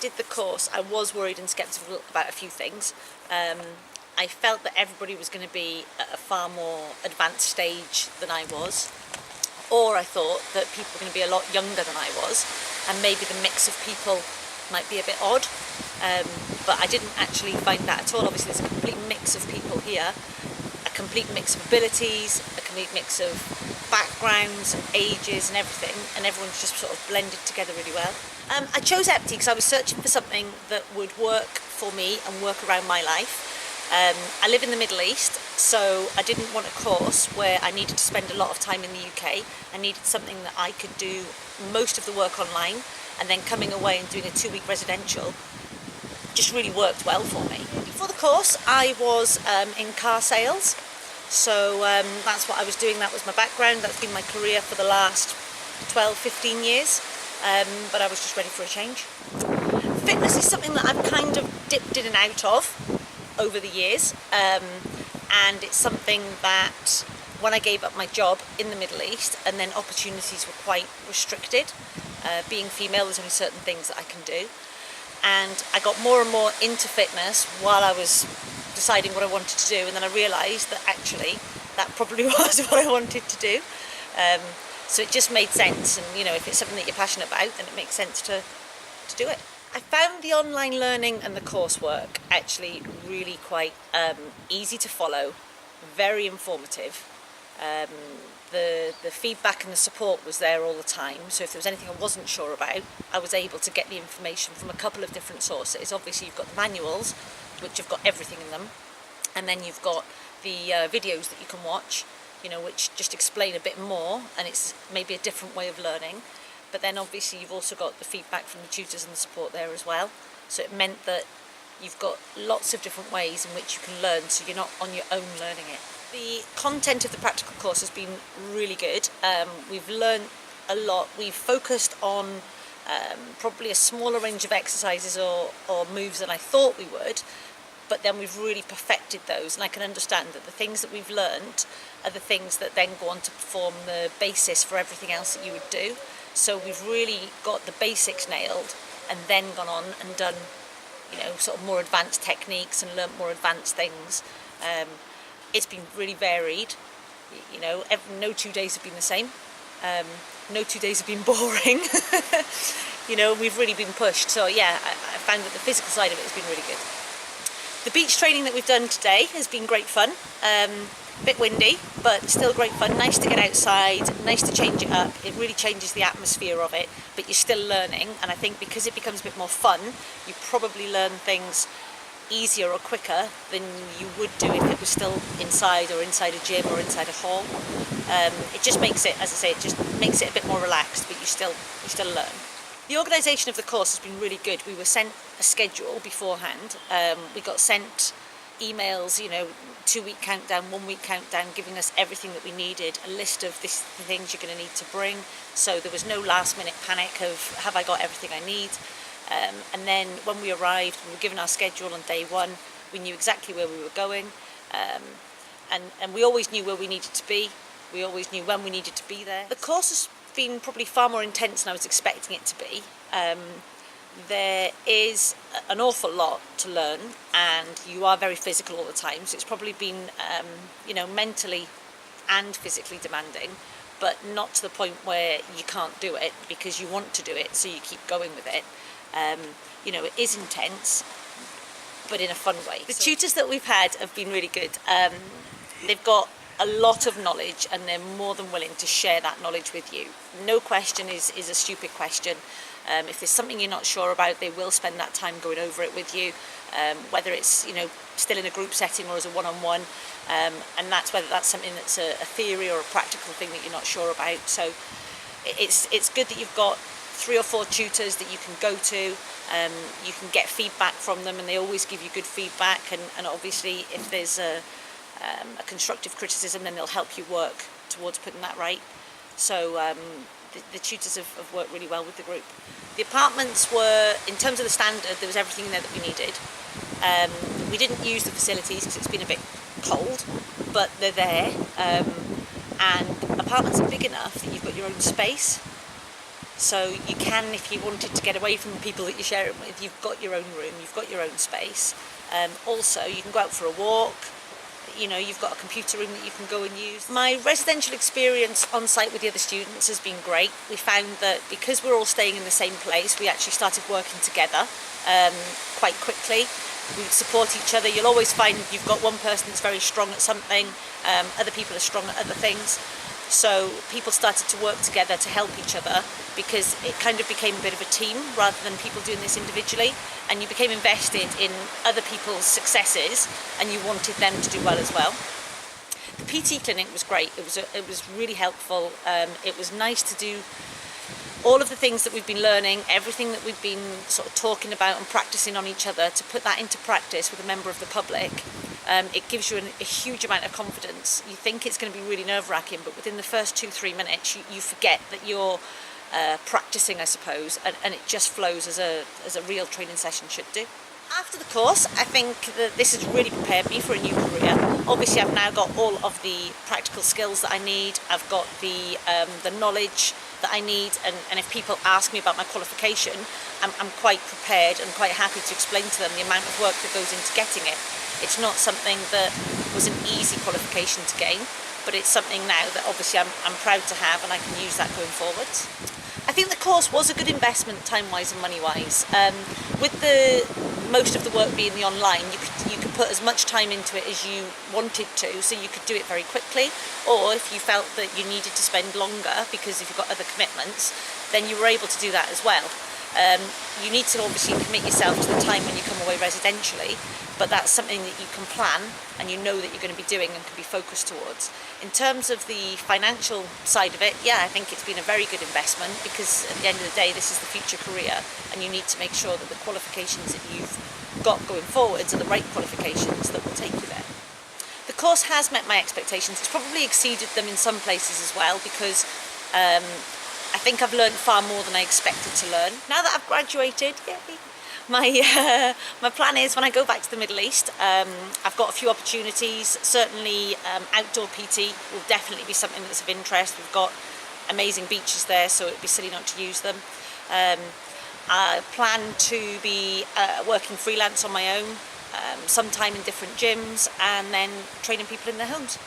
did the course, I was worried and sceptical about a few things. I felt that everybody was going to be at a far more advanced stage than I was, or I thought that people were going to be a lot younger than I was, and maybe the mix of people might be a bit odd, but I didn't actually find that at all. Obviously there's a complete mix of people here, a complete mix of abilities, a complete mix of backgrounds and ages and everything, and everyone's just sort of blended together really well. I chose EPTI because I was searching for something that would work for me and work around my life. I live in the Middle East, so I didn't want a course where I needed to spend a lot of time in the UK. I needed something that I could do most of the work online, and then coming away and doing a 2-week residential just really worked well for me. Before the course, I was in car sales, so that's what I was doing. That was my background. That's been my career for the last 12-15 years, but I was just ready for a change. Fitness is something that I've kind of dipped in and out of over the years, and it's something that when I gave up my job in the Middle East, and then opportunities were quite restricted, being female, there's only certain things that I can do, and I got more and more into fitness while I was deciding what I wanted to do, and then I realised that actually that probably was what I wanted to do, so it just made sense. And you know, if it's something that you're passionate about, then it makes sense to do it. I found the online learning and the coursework actually really quite easy to follow, very informative. The feedback and the support was there all the time, so if there was anything I wasn't sure about, I was able to get the information from a couple of different sources. Obviously you've got the manuals, which have got everything in them, and then you've got the videos that you can watch, you know, which just explain a bit more, and it's maybe a different way of learning. But then obviously you've also got the feedback from the tutors and the support there as well. So it meant that you've got lots of different ways in which you can learn, so you're not on your own learning it. The content of the practical course has been really good. We've learned a lot. We've focused on probably a smaller range of exercises or moves than I thought we would, but then we've really perfected those, and I can understand that the things that we've learned are the things that then go on to form the basis for everything else that you would do. So we've really got the basics nailed, and then gone on and done, you know, sort of more advanced techniques and learnt more advanced things. It's been really varied. You know, no 2 days have been the same. No 2 days have been boring. You know, we've really been pushed. So yeah, I found that the physical side of it has been really good. The beach training that we've done today has been great fun. A bit windy, but still great fun. Nice to get outside, nice to change it up. It really changes the atmosphere of it, but you're still learning, and I think because it becomes a bit more fun, you probably learn things easier or quicker than you would do if it was still inside, or inside a gym, or inside a hall. It just makes it, as I say, it just makes it a bit more relaxed, but you still learn. The organisation of the course has been really good. We were sent a schedule beforehand. We got sent emails, you know, 2-week countdown, 1-week countdown, giving us everything that we needed, a list of the things you're going to need to bring. So there was no last minute panic of, have I got everything I need? And then when we arrived, we were given our schedule on day one. We knew exactly where we were going, and we always knew where we needed to be. We always knew when we needed to be there. The course has been probably far more intense than I was expecting it to be. There is an awful lot to learn, and you are very physical all the time, so it's probably been you know, mentally and physically demanding, but not to the point where you can't do it because you want to do it, so you keep going with it. You know, it is intense, but in a fun way. The tutors that we've had have been really good. They've got a lot of knowledge, and they're more than willing to share that knowledge with you. No question is a stupid question. If there's something you're not sure about, they will spend that time going over it with you, whether it's, you know, still in a group setting or as a one-on-one, and that's whether that's something that's a theory or a practical thing that you're not sure about. So it's good that you've got 3 or 4 tutors that you can go to. You can get feedback from them, and they always give you good feedback, and obviously if there's a constructive criticism, then they'll help you work towards putting that right. So the tutors have worked really well with the group. The apartments were, in terms of the standard, there was everything in there that we needed. We didn't use the facilities because it's been a bit cold, but they're there. And apartments are big enough that you've got your own space. So you can, if you wanted to get away from the people that you share it with, you've got your own room, you've got your own space. Also, you can go out for a walk. You've got a computer room that you can go and use. My residential experience on site with the other students has been great. We found that because we're all staying in the same place, we actually started working together quite quickly. We support each other. You'll always find you've got one person that's very strong at something, other people are strong at other things. So people started to work together to help each other, because it kind of became a bit of a team rather than people doing this individually, and you became invested in other people's successes and you wanted them to do well as well. The PT clinic was great. It was really helpful. It was nice to do all of the things that we've been learning, everything that we've been sort of talking about and practicing on each other, to put that into practice with a member of the public. It gives you a huge amount of confidence. You think it's going to be really nerve-wracking, but within the first 2-3 minutes you forget that you're practicing, I suppose, and it just flows as a real training session should do. After the course, I think that this has really prepared me for a new career. Obviously, I've now got all of the practical skills that I need. I've got the knowledge that I need, and if people ask me about my qualification, I'm quite prepared and quite happy to explain to them the amount of work that goes into getting it. It's not something that was an easy qualification to gain, but it's something now that obviously I'm proud to have, and I can use that going forward. I think the course was a good investment time-wise and money-wise. With most of the work being the online, you could put as much time into it as you wanted to, so you could do it very quickly, or if you felt that you needed to spend longer because if you've got other commitments, then you were able to do that as well. You need to obviously commit yourself to the time when you come away residentially, but that's something that you can plan and you know that you're going to be doing and can be focused towards. In terms of the financial side of it, yeah, I think it's been a very good investment, because at the end of the day, this is the future career, and you need to make sure that the qualifications that you've got going forwards are the right qualifications that will take you there. The course has met my expectations. It's probably exceeded them in some places as well, because I think I've learned far more than I expected to learn. Now that I've graduated, yay, my plan is when I go back to the Middle East, I've got a few opportunities. Certainly outdoor PT will definitely be something that's of interest. We've got amazing beaches there, so it'd be silly not to use them. I plan to be working freelance on my own, sometime in different gyms, and then training people in their homes.